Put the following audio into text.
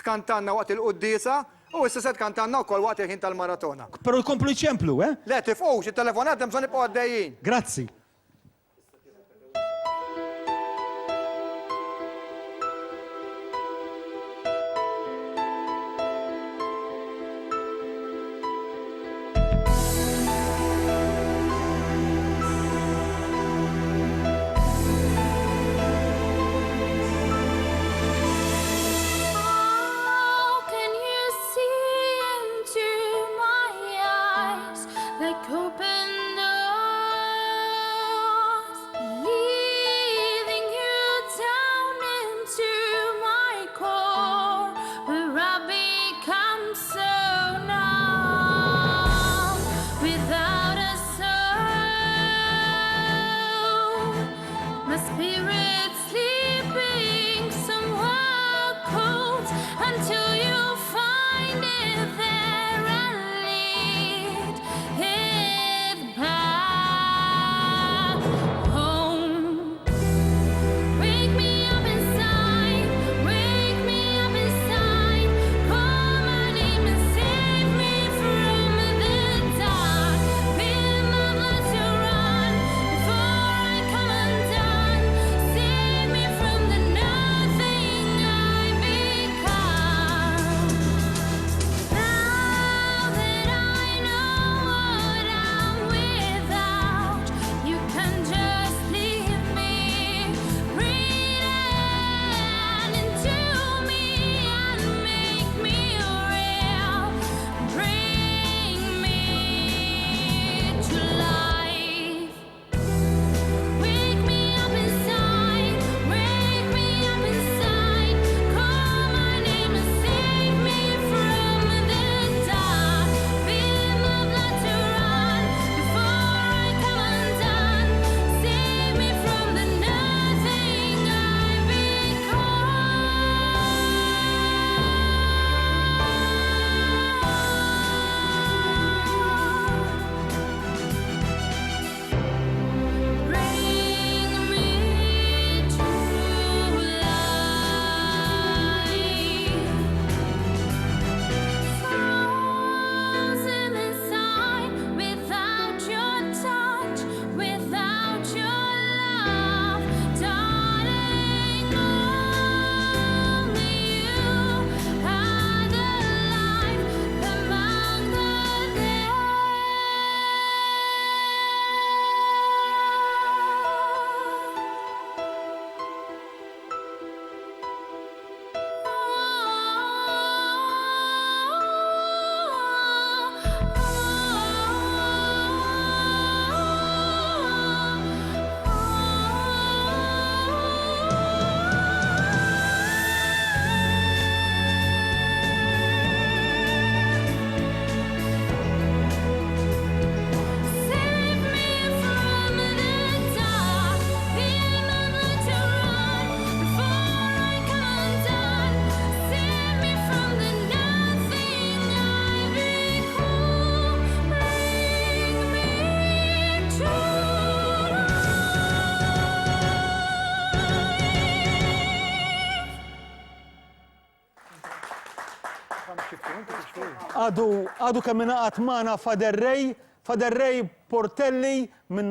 tkantanna waqt il-quddisa u issa se tkantanna wkoll waqt il-ħin tal-maratona. Però jkomplu ċemplu, eh? Le tifqux it-telefonat hemm bżonn ibqgħu għaddejjin. Grazzi. How can you see into my eyes like open doors, leading you down into my core, where I become so numb without a soul, my spirit sleeping somewhere cold until you find it there and lead it back home. Wake me up inside, wake me up inside, call my name and save me from the dark. Feel my blood to run before I come undone. Save me from the nothing I become. Now that I know what I'm without, you can just leave me. Breathe into me and make me real. Bring me to life. Wake me up inside, wake me up inside, call my name and save me from the dark. Feel my blood to run before I come undone. Save me from the nothing I become. Bring me to life. Frozen inside without your touch, without your love, darling. Only you are the life among the Save me from the dark. Feel my blood to run before I come undone. Save me from the nothing I become. Bring me to Għadu kemm ingħaqad magħna Fader Rej Portelli minn